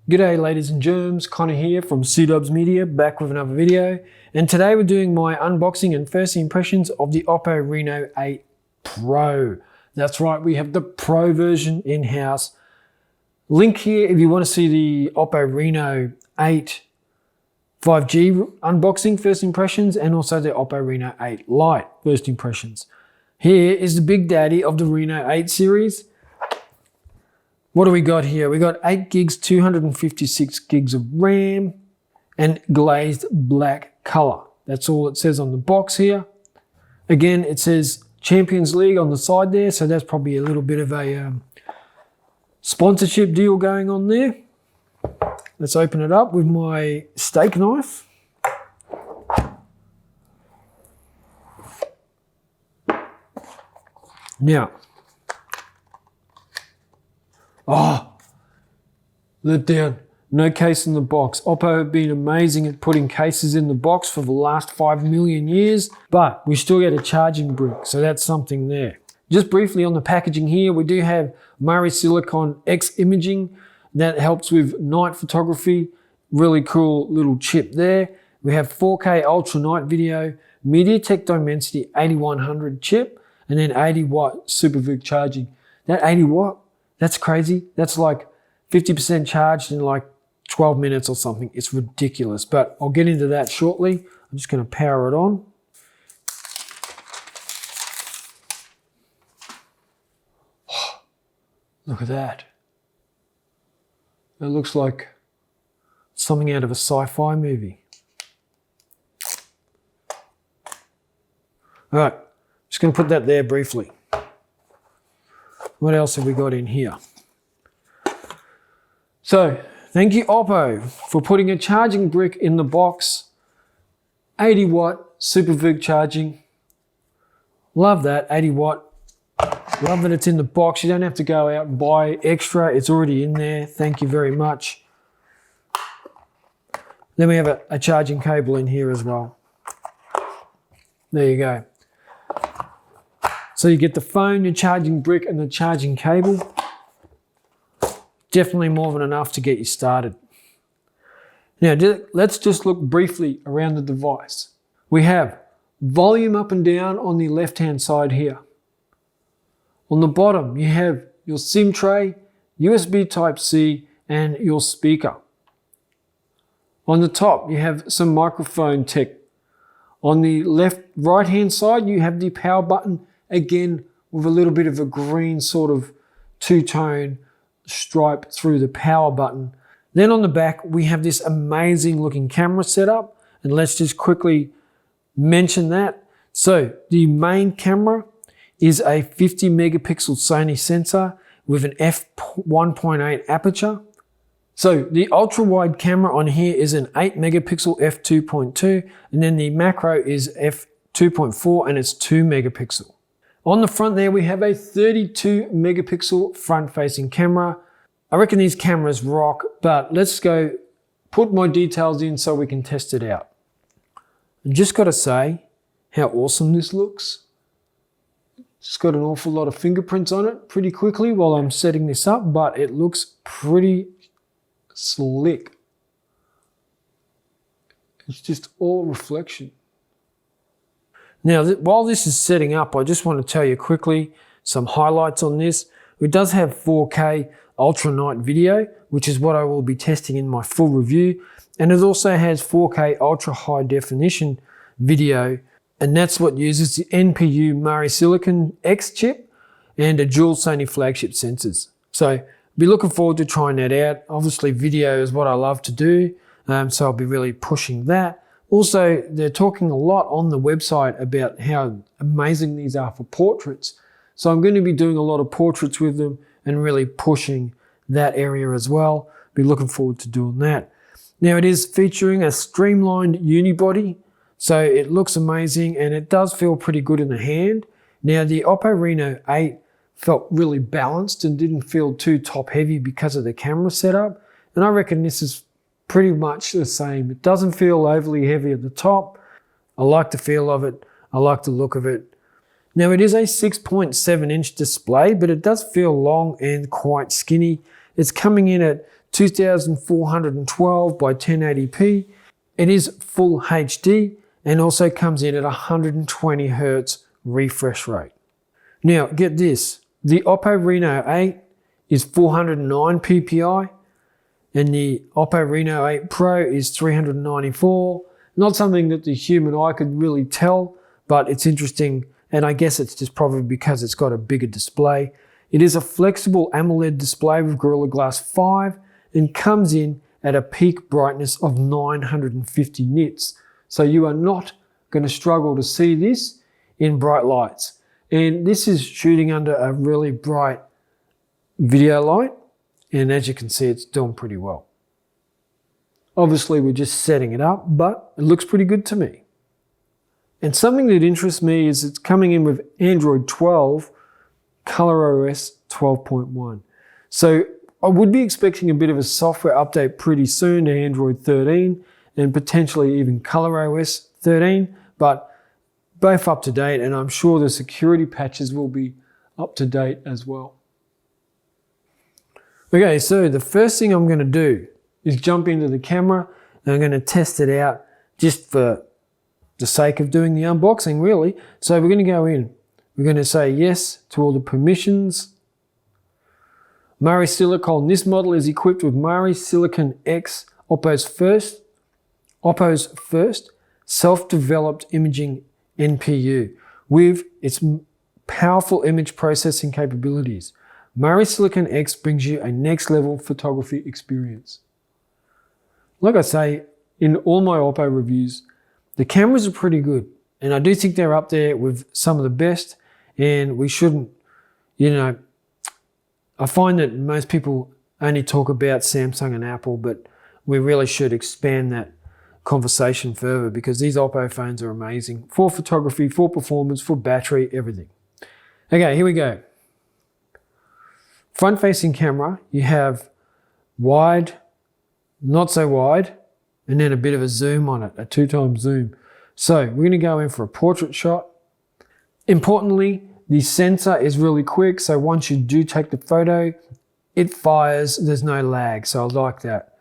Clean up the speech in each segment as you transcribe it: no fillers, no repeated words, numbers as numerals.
G'day ladies and germs, Conor here from C-Dubs Media, back with another video. And today we're doing my unboxing and first impressions of the Oppo Reno8 Pro. That's right, we have the Pro version in-house. Link here if you want to see the Oppo Reno8 5G unboxing first impressions and also the Oppo Reno8 Lite first impressions. Here is the big daddy of the Reno8 series. What do we got here? We got 8 gigs, 256 gigs of RAM and glazed black color. That's all it says on the box here. Again, it says Champions League on the side there, so that's probably a little bit of a sponsorship deal going on there. Let's open it up with my steak knife. Now, let down. No case in the box. Oppo have been amazing at putting cases in the box for the last 5 million years, but we still get a charging brick, so that's something there. Just briefly on the packaging here, we do have Murray Silicon X imaging that helps with night photography. Really cool little chip there. We have 4K Ultra Night Video, MediaTek Dimensity 8100 chip, and then 80 watt Super VIC charging. That 80 watt, that's crazy. That's like 50% charged in like 12 minutes or something. It's ridiculous, but I'll get into that shortly. I'm just going to power it on. Oh, look at that. It looks like something out of a sci-fi movie. All right, just going to put that there briefly. What else have we got in here? So, thank you Oppo for putting a charging brick in the box. 80 watt Super VIC charging. Love that, 80 watt. Love that it's in the box. You don't have to go out and buy extra. It's already in there. Thank you very much. Then we have a charging cable in here as well. There you go. So you get the phone, your charging brick, and the charging cable. Definitely more than enough to get you started. Now, let's just look briefly around the device. We have volume up and down on the left-hand side here. On the bottom, you have your SIM tray, USB Type-C, and your speaker. On the top, you have some microphone tech. On the right-hand side, you have the power button, again, with a little bit of a green sort of two-tone stripe through the power button. Then on the back, we have this amazing looking camera setup, and let's just quickly mention that. So the main camera is a 50 megapixel Sony sensor with an f1.8 aperture. So the ultra wide camera on here is an 8 megapixel f2.2, and then the macro is f2.4 and it's 2 megapixel. On the front there, we have a 32 megapixel front facing camera. I reckon these cameras rock, but let's go put more details in so we can test it out. I just got to say how awesome this looks. It's got an awful lot of fingerprints on it pretty quickly while I'm setting this up, but it looks pretty slick. It's just all reflection. Now, while this is setting up, I just want to tell you quickly some highlights on this. It does have 4K Ultra Night Video, which is what I will be testing in my full review. And it also has 4K Ultra High Definition Video, and that's what uses the NPU Murray Silicon X chip and a dual Sony flagship sensors. So, be looking forward to trying that out. Obviously, video is what I love to do, so I'll be really pushing that. Also, they're talking a lot on the website about how amazing these are for portraits. So I'm going to be doing a lot of portraits with them and really pushing that area as well. Be looking forward to doing that. Now, it is featuring a streamlined unibody, so it looks amazing and it does feel pretty good in the hand. Now, the Oppo Reno8 felt really balanced and didn't feel too top heavy because of the camera setup. And I reckon this is pretty much the same. It doesn't feel overly heavy at the top. I like the feel of it. I like the look of it. Now it is a 6.7 inch display, but it does feel long and quite skinny. It's coming in at 2412 by 1080p. It is full HD and also comes in at 120 Hertz refresh rate. Now get this, the Oppo Reno8 is 409 ppi and the Oppo Reno8 Pro is 394. Not something that the human eye could really tell, but it's interesting, and I guess it's just probably because it's got a bigger display. It is a flexible AMOLED display with Gorilla Glass 5 and comes in at a peak brightness of 950 nits. So you are not going to struggle to see this in bright lights. And this is shooting under a really bright video light, and as you can see, it's doing pretty well. Obviously, we're just setting it up, but it looks pretty good to me. And something that interests me is it's coming in with Android 12, ColorOS 12.1. So I would be expecting a bit of a software update pretty soon to Android 13 and potentially even ColorOS 13, but both up to date, and I'm sure the security patches will be up to date as well. Okay, so the first thing I'm going to do is jump into the camera and I'm going to test it out just for the sake of doing the unboxing, really. So we're going to go in. We're going to say yes to all the permissions. Mari Silicon. This model is equipped with Mari Silicon X, Oppo's first self-developed imaging NPU with its powerful image processing capabilities. Mari Silicon X brings you a next level photography experience. Like I say, in all my Oppo reviews, the cameras are pretty good. And I do think they're up there with some of the best. And we shouldn't, I find that most people only talk about Samsung and Apple, but we really should expand that conversation further because these Oppo phones are amazing for photography, for performance, for battery, everything. Okay, here we go. Front-facing camera, you have wide, not so wide, and then a bit of a zoom on it, a 2x zoom. So we're going to go in for a portrait shot. Importantly, the sensor is really quick, so once you do take the photo, it fires, there's no lag, so I like that.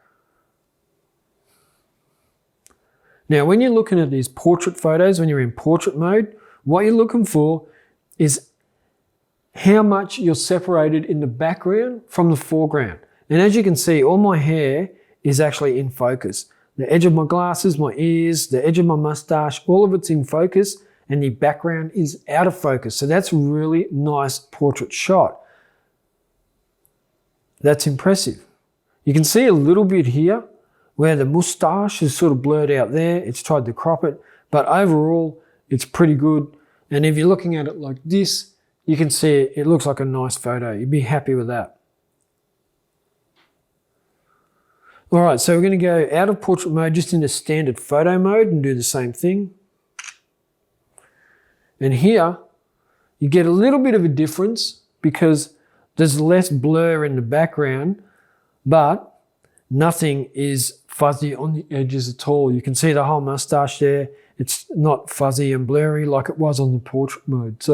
Now, when you're looking at these portrait photos, when you're in portrait mode, what you're looking for is how much you're separated in the background from the foreground. And as you can see, all my hair is actually in focus. The edge of my glasses, my ears, the edge of my mustache, all of it's in focus and the background is out of focus. So that's a really nice portrait shot. That's impressive. You can see a little bit here where the mustache is sort of blurred out there. It's tried to crop it, but overall it's pretty good. And if you're looking at it like this, you can see it looks like a nice photo. You'd be happy with that. All right, so we're going to go out of portrait mode just into standard photo mode and do the same thing. And here, you get a little bit of a difference because there's less blur in the background, but nothing is fuzzy on the edges at all. You can see the whole mustache there. It's not fuzzy and blurry like it was on the portrait mode.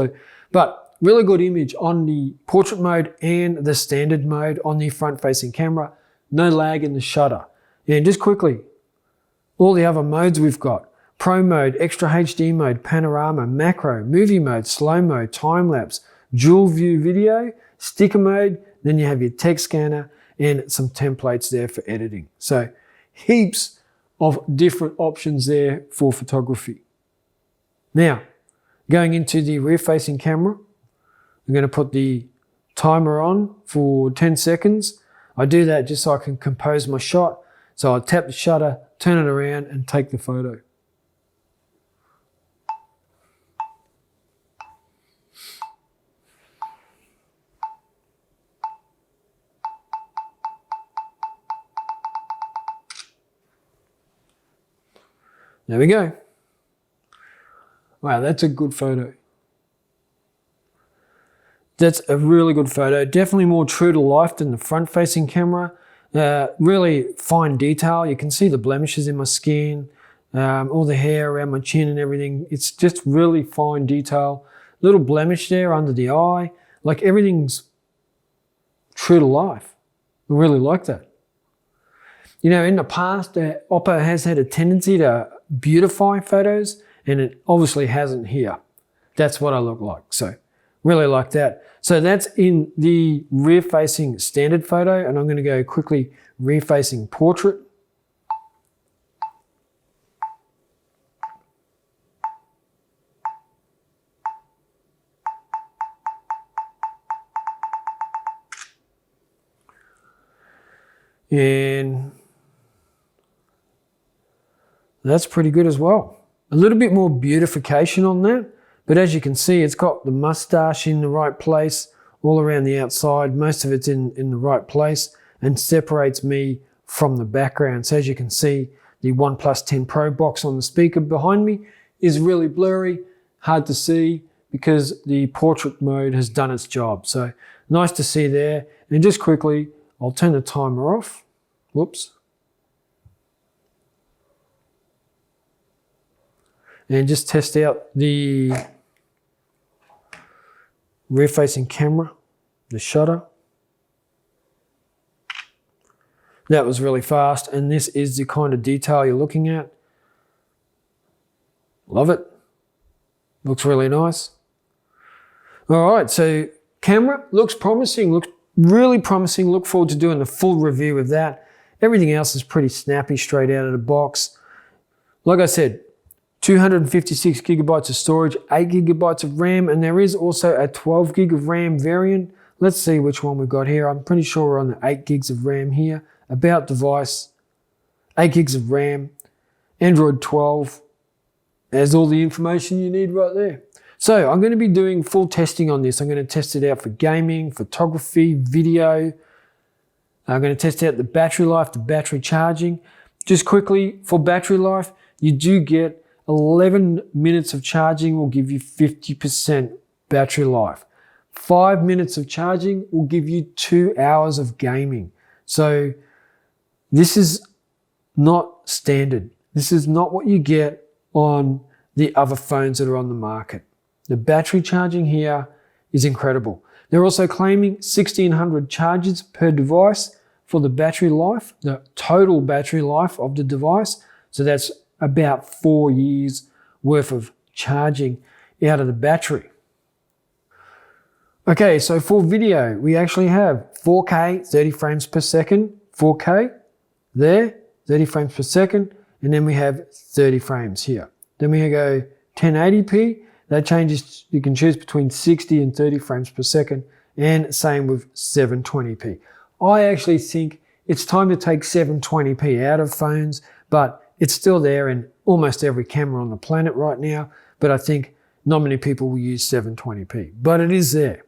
But really good image on the portrait mode and the standard mode on the front-facing camera. No lag in the shutter. And just quickly, all the other modes we've got. Pro mode, extra HD mode, panorama, macro, movie mode, slow mode, time-lapse, dual view video, sticker mode, then you have your text scanner and some templates there for editing. So heaps of different options there for photography. Now, going into the rear-facing camera, I'm going to put the timer on for 10 seconds. I do that just so I can compose my shot. So I tap the shutter, turn it around and take the photo. There we go. Wow, that's a good photo. That's a really good photo. Definitely more true to life than the front-facing camera. Really fine detail. You can see the blemishes in my skin, all the hair around my chin and everything. It's just really fine detail. Little blemish there under the eye. Like everything's true to life. I really like that. You know, in the past, Oppo has had a tendency to beautify photos, and it obviously hasn't here. That's what I look like. So really like that. So that's in the rear-facing standard photo, and I'm going to go quickly rear-facing portrait. And that's pretty good as well. A little bit more beautification on that, but as you can see, it's got the mustache in the right place, all around the outside. Most of it's in the right place and separates me from the background. So as you can see, the OnePlus 10 Pro box on the speaker behind me is really blurry, hard to see because the portrait mode has done its job. So nice to see there. And just quickly, I'll turn the timer off. Whoops. And just test out the rear-facing camera, the shutter. That was really fast, and this is the kind of detail you're looking at. Love it. Looks really nice. All right, so camera looks promising, looks really promising. Look forward to doing the full review of that. Everything else is pretty snappy straight out of the box. Like I said, 256 gigabytes of storage, 8 gigabytes of RAM, and there is also a 12 gig of RAM variant. Let's see which one we've got here. I'm pretty sure we're on the 8 gigs of RAM here. About device, 8 gigs of RAM, Android 12. There's all the information you need right there. So I'm going to be doing full testing on this. I'm going to test it out for gaming, photography, video. I'm going to test out the battery life, the battery charging. Just quickly, for battery life, you do get 11 minutes of charging will give you 50% battery life. 5 minutes of charging will give you 2 hours of gaming. So this is not standard. This is not what you get on the other phones that are on the market. The battery charging here is incredible. They're also claiming 1,600 charges per device for the battery life, the total battery life of the device. So that's about 4 years worth of charging out of the battery. Okay, so for video, we actually have 4K, 30 frames per second, 4K there, 30 frames per second, and then we have 30 frames here. Then we go 1080p, that changes, you can choose between 60 and 30 frames per second, and same with 720p. I actually think it's time to take 720p out of phones, but it's still there in almost every camera on the planet right now, but I think not many people will use 720p, but it is there.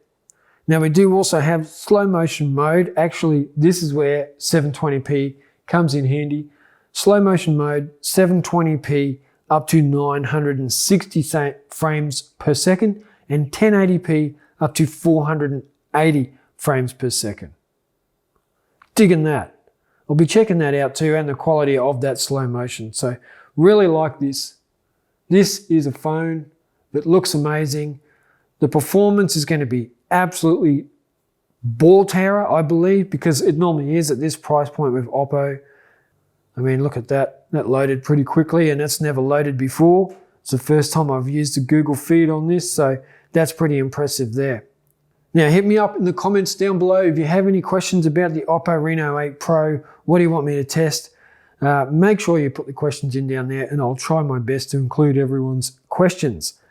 Now we do also have slow motion mode. Actually, this is where 720p comes in handy. Slow motion mode, 720p up to 960 frames per second, and 1080p up to 480 frames per second. Digging that. I'll be checking that out too, and the quality of that slow motion. So really like this. This is a phone that looks amazing. The performance is going to be absolutely ball terror, I believe, because it normally is at this price point with Oppo. I mean, look at that. That loaded pretty quickly, and that's never loaded before. It's the first time I've used a Google feed on this, so that's pretty impressive there. Now, hit me up in the comments down below if you have any questions about the Oppo Reno8 Pro. What do you want me to test? Make sure you put the questions in down there, and I'll try my best to include everyone's questions.